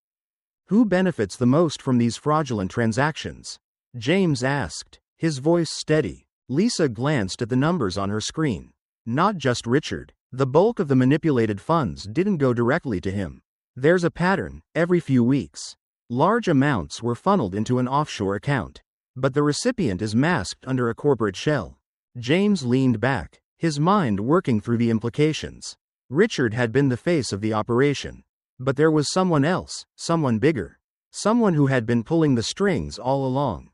Who benefits the most from these fraudulent transactions? James asked, his voice steady. Lisa glanced at the numbers on her screen. Not just Richard. The bulk of the manipulated funds didn't go directly to him. There's a pattern. Every few weeks, large amounts were funneled into an offshore account, but the recipient is masked under a corporate shell. James leaned back, his mind working through the implications. Richard had been the face of the operation, but there was someone else, someone bigger, someone who had been pulling the strings all along.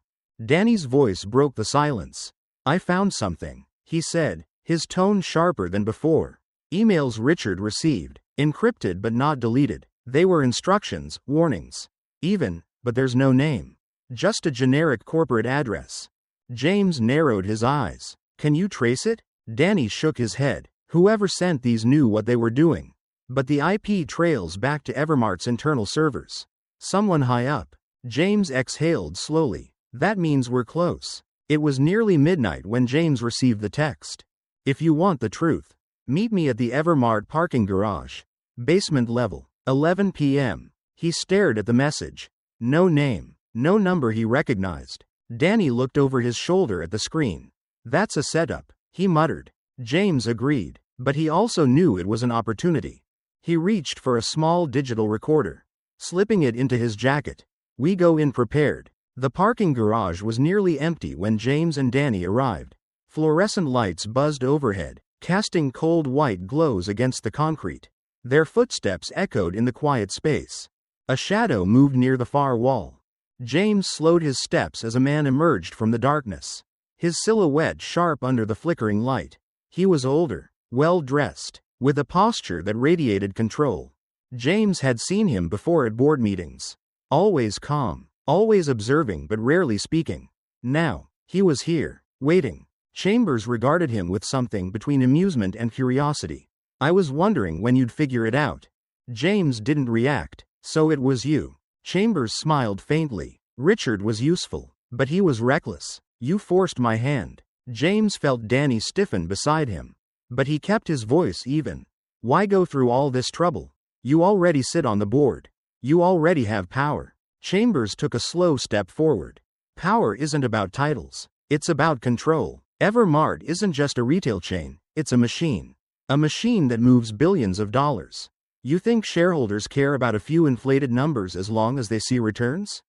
Danny's voice broke the silence. I found something, he said, his tone sharper than before. Emails Richard received, encrypted but not deleted. They were instructions, warnings. Even, but there's no name. Just a generic corporate address. James narrowed his eyes. Can you trace it? Danny shook his head. Whoever sent these knew what they were doing. But the IP trails back to Evermart's internal servers. Someone high up. James exhaled slowly. That means we're close. It was nearly midnight when James received the text. If you want the truth, meet me at the Evermart parking garage. Basement level. 11 p.m. He stared at the message. No name. No number he recognized. Danny looked over his shoulder at the screen. That's a setup, he muttered. James agreed, but he also knew it was an opportunity. He reached for a small digital recorder, slipping it into his jacket. We go in prepared. The parking garage was nearly empty when James and Danny arrived. Fluorescent lights buzzed overhead, casting cold white glows against the concrete. Their footsteps echoed in the quiet space. A shadow moved near the far wall. James slowed his steps as a man emerged from the darkness. His silhouette sharp under the flickering light. He was older, well-dressed, with a posture that radiated control. James had seen him before at board meetings. Always calm, always observing but rarely speaking. Now, he was here, waiting. Chambers regarded him with something between amusement and curiosity. I was wondering when you'd figure it out. James didn't react. So it was you. Chambers smiled faintly. Richard was useful, but he was reckless. You forced my hand. James felt Danny stiffen beside him. But he kept his voice even. Why go through all this trouble? You already sit on the board. You already have power. Chambers took a slow step forward. Power isn't about titles. It's about control. Evermart isn't just a retail chain, it's a machine. A machine that moves billions of dollars. You think shareholders care about a few inflated numbers as long as they see returns?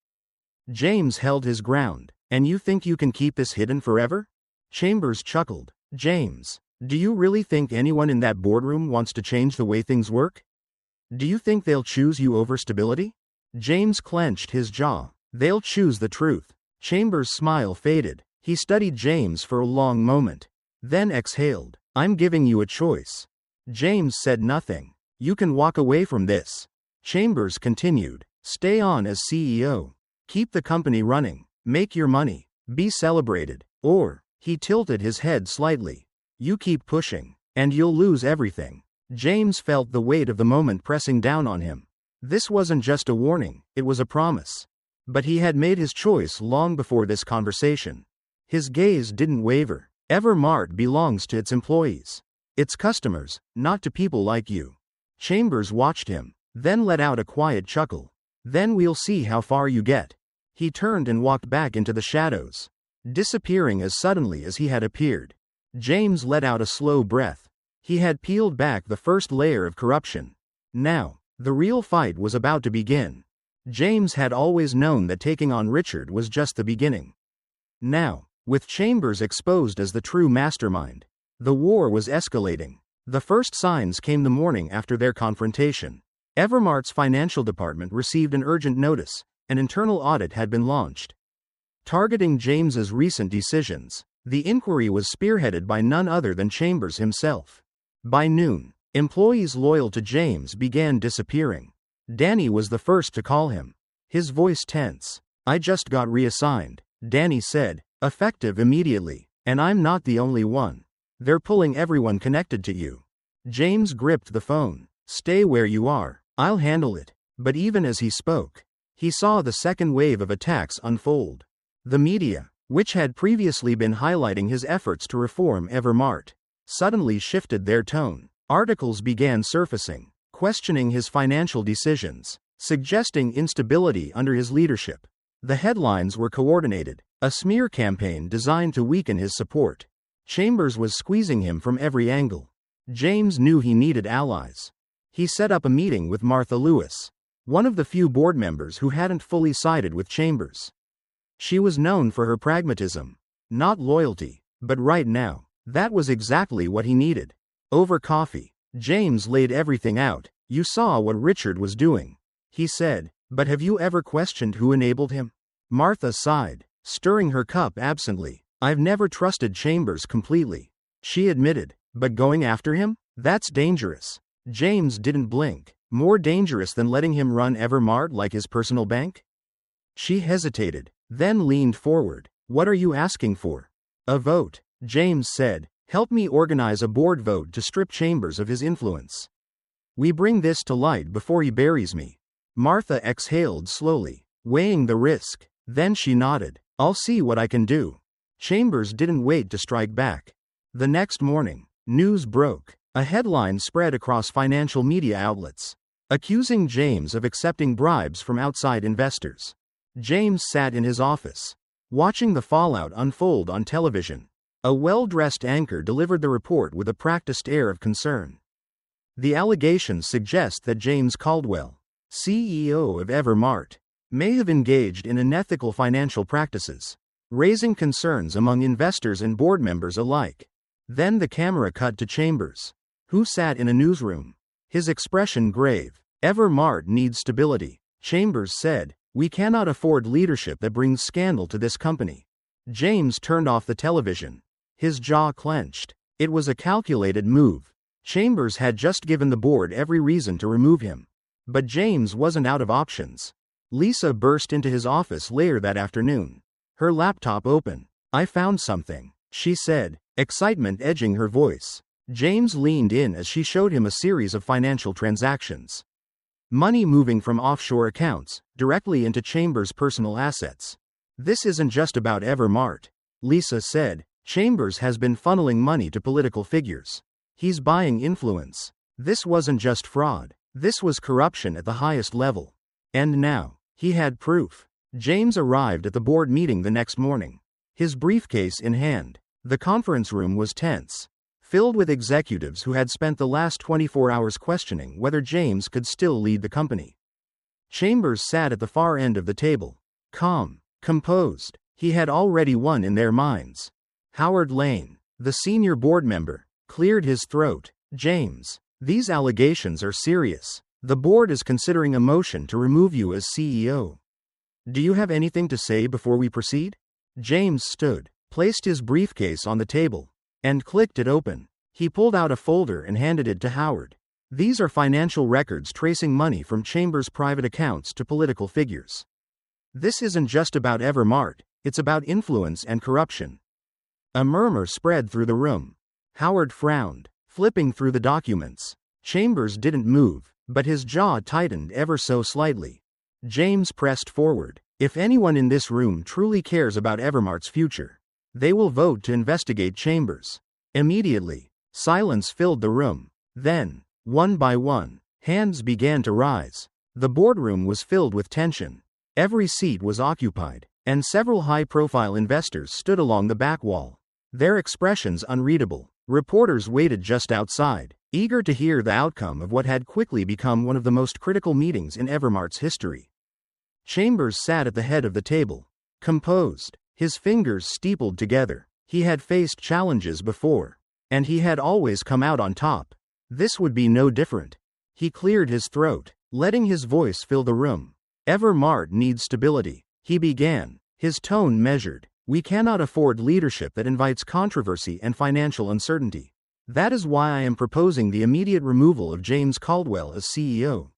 James held his ground. And you think you can keep this hidden forever? Chambers chuckled. James, do you really think anyone in that boardroom wants to change the way things work? Do you think they'll choose you over stability? James clenched his jaw. They'll choose the truth. Chambers' smile faded. He studied James for a long moment. Then exhaled. I'm giving you a choice. James said nothing. You can walk away from this. Chambers continued. Stay on as CEO. Keep the company running. Make your money. Be celebrated. Or, he tilted his head slightly. You keep pushing, and you'll lose everything. James felt the weight of the moment pressing down on him. This wasn't just a warning, it was a promise. But he had made his choice long before this conversation. His gaze didn't waver. Evermart belongs to its employees. Its customers, not to people like you. Chambers watched him, then let out a quiet chuckle. Then we'll see how far you get. He turned and walked back into the shadows, disappearing as suddenly as he had appeared. James let out a slow breath. He had peeled back the first layer of corruption. Now, the real fight was about to begin. James had always known that taking on Richard was just the beginning. Now, with Chambers exposed as the true mastermind, the war was escalating. The first signs came the morning after their confrontation. Evermart's financial department received an urgent notice. An internal audit had been launched, targeting James's recent decisions. The inquiry was spearheaded by none other than Chambers himself. By noon, employees loyal to James began disappearing. Danny was the first to call him. His voice tense. I just got reassigned, Danny said, effective immediately. And I'm not the only one. They're pulling everyone connected to you. James gripped the phone. Stay where you are. I'll handle it. But even as he spoke, he saw the second wave of attacks unfold. The media, which had previously been highlighting his efforts to reform Evermart, suddenly shifted their tone. Articles began surfacing, questioning his financial decisions, suggesting instability under his leadership. The headlines were coordinated, a smear campaign designed to weaken his support. Chambers was squeezing him from every angle. James knew he needed allies. He set up a meeting with Martha Lewis, one of the few board members who hadn't fully sided with Chambers. She was known for her pragmatism, not loyalty, but right now, that was exactly what he needed. Over coffee, James laid everything out. You saw what Richard was doing, he said, but have you ever questioned who enabled him? Martha sighed, stirring her cup absently. I've never trusted Chambers completely, she admitted, but going after him? That's dangerous. James didn't blink. More dangerous than letting him run Evermart like his personal bank? She hesitated, then leaned forward. What are you asking for? A vote, James said. Help me organize a board vote to strip Chambers of his influence. We bring this to light before he buries me. Martha exhaled slowly, weighing the risk. Then she nodded. I'll see what I can do. Chambers didn't wait to strike back. The next morning, news broke. A headline spread across financial media outlets, accusing James of accepting bribes from outside investors. James sat in his office, watching the fallout unfold on television. A well-dressed anchor delivered the report with a practiced air of concern. The allegations suggest that James Caldwell, CEO of Evermart, may have engaged in unethical financial practices, raising concerns among investors and board members alike. Then the camera cut to Chambers, who sat in a newsroom, his expression grave. Evermart needs stability. Chambers said, "We cannot afford leadership that brings scandal to this company." James turned off the television. His jaw clenched. It was a calculated move. Chambers had just given the board every reason to remove him. But James wasn't out of options. Lisa burst into his office later that afternoon. Her laptop open. "I found something," she said, excitement edging her voice. James leaned in as she showed him a series of financial transactions. Money moving from offshore accounts, directly into Chambers' personal assets. "This isn't just about Evermart," Lisa said. "Chambers has been funneling money to political figures. He's buying influence. This wasn't just fraud. This was corruption at the highest level. And now, he had proof." James arrived at the board meeting the next morning, his briefcase in hand. The conference room was tense, filled with executives who had spent the last 24 hours questioning whether James could still lead the company. Chambers sat at the far end of the table, calm, composed. He had already won in their minds. Howard Lane, the senior board member, cleared his throat. "James, these allegations are serious. The board is considering a motion to remove you as CEO. Do you have anything to say before we proceed?" James stood, placed his briefcase on the table, and clicked it open. He pulled out a folder and handed it to Howard. "These are financial records tracing money from Chambers' private accounts to political figures. This isn't just about Evermart, it's about influence and corruption." A murmur spread through the room. Howard frowned, flipping through the documents. Chambers didn't move, but his jaw tightened ever so slightly. James pressed forward. "If anyone in this room truly cares about Evermart's future, they will vote to investigate Chambers." Immediately, silence filled the room. Then, one by one, hands began to rise. The boardroom was filled with tension. Every seat was occupied, and several high-profile investors stood along the back wall, their expressions unreadable. Reporters waited just outside, eager to hear the outcome of what had quickly become one of the most critical meetings in Evermart's history. Chambers sat at the head of the table, composed, his fingers steepled together. He had faced challenges before, and he had always come out on top. This would be no different. He cleared his throat, letting his voice fill the room. "Evermart needs stability," he began, his tone measured. "We cannot afford leadership that invites controversy and financial uncertainty. That is why I am proposing the immediate removal of James Caldwell as CEO."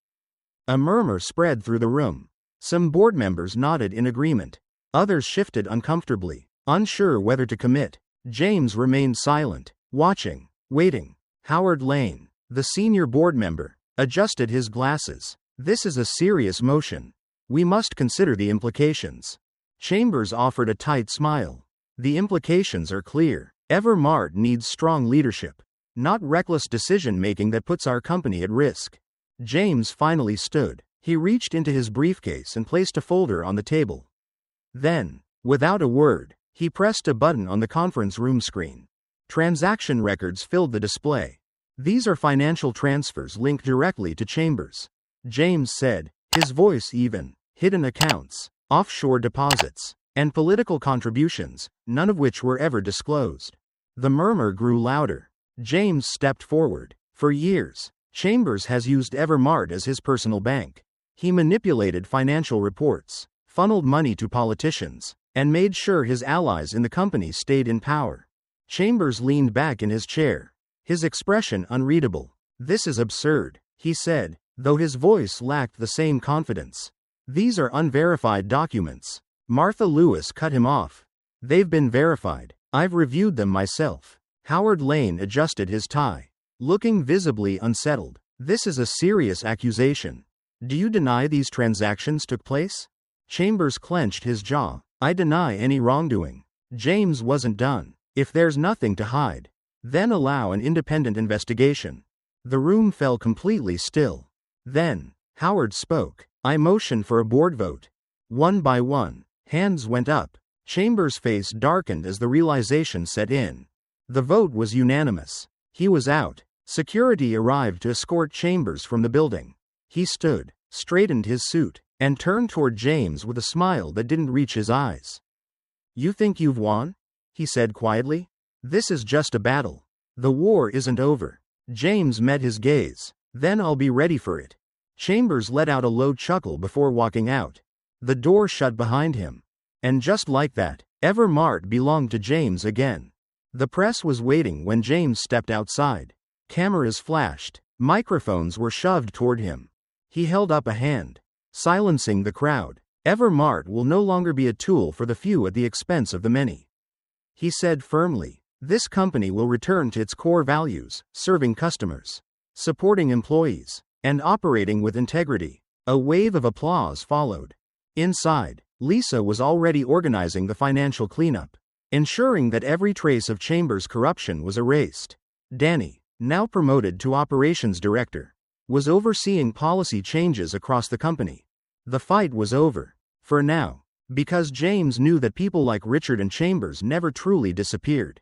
A murmur spread through the room. Some board members nodded in agreement. Others shifted uncomfortably, unsure whether to commit. James remained silent, watching, waiting. Howard Lane, the senior board member, adjusted his glasses. "This is a serious motion. We must consider the implications." Chambers offered a tight smile. "The implications are clear. Evermart needs strong leadership, not reckless decision-making that puts our company at risk." James finally stood. He reached into his briefcase and placed a folder on the table. Then, without a word, he pressed a button on the conference room screen. Transaction records filled the display. "These are financial transfers linked directly to Chambers," James said, his voice even. "Hidden accounts, offshore deposits, and political contributions, none of which were ever disclosed." The murmur grew louder. James stepped forward. "For years, Chambers has used Evermart as his personal bank. He manipulated financial reports, funneled money to politicians, and made sure his allies in the company stayed in power." Chambers leaned back in his chair, his expression unreadable. "This is absurd," he said, though his voice lacked the same confidence. "These are unverified documents." Martha Lewis cut him off. "They've been verified. I've reviewed them myself." Howard Lane adjusted his tie, looking visibly unsettled. "This is a serious accusation. Do you deny these transactions took place?" Chambers clenched his jaw. "I deny any wrongdoing." James wasn't done. "If there's nothing to hide, then allow an independent investigation." The room fell completely still. Then, Howard spoke. "I motion for a board vote." One by one, hands went up. Chambers' face darkened as the realization set in. The vote was unanimous. He was out. Security arrived to escort Chambers from the building. He stood, straightened his suit, and turned toward James with a smile that didn't reach his eyes. "You think you've won?" he said quietly. "This is just a battle. The war isn't over." James met his gaze. "Then I'll be ready for it." Chambers let out a low chuckle before walking out. The door shut behind him. And just like that, Evermart belonged to James again. The press was waiting when James stepped outside. Cameras flashed. Microphones were shoved toward him. He held up a hand, silencing the crowd. Evermart will no longer be a tool for the few at the expense of the many. He said firmly, this company will return to its core values, serving customers, supporting employees, and operating with integrity. A wave of applause followed. Inside, Lisa was already organizing the financial cleanup, ensuring that every trace of Chambers' corruption was erased. Danny, now promoted to operations director, was overseeing policy changes across the company. The fight was over, for now, because James knew that people like Richard and Chambers never truly disappeared.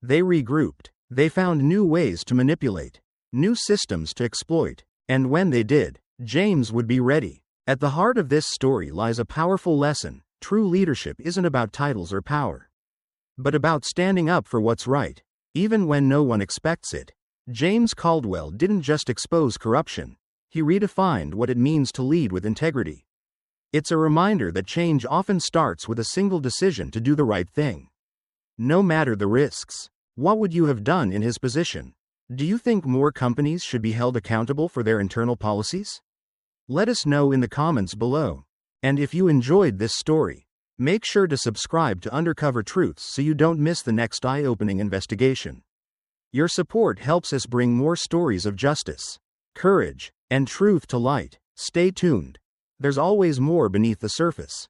They regrouped. They found new ways to manipulate, new systems to exploit, and when they did, James would be ready. At the heart of this story lies a powerful lesson. True leadership isn't about titles or power, but about standing up for what's right, even when no one expects it. James Caldwell didn't just expose corruption, he redefined what it means to lead with integrity. It's a reminder that change often starts with a single decision to do the right thing, no matter the risks. What would you have done in his position? Do you think more companies should be held accountable for their internal policies? Let us know in the comments below. And if you enjoyed this story, make sure to subscribe to Undercover Truths so you don't miss the next eye-opening investigation. Your support helps us bring more stories of justice, courage, and truth to light. Stay tuned. There's always more beneath the surface.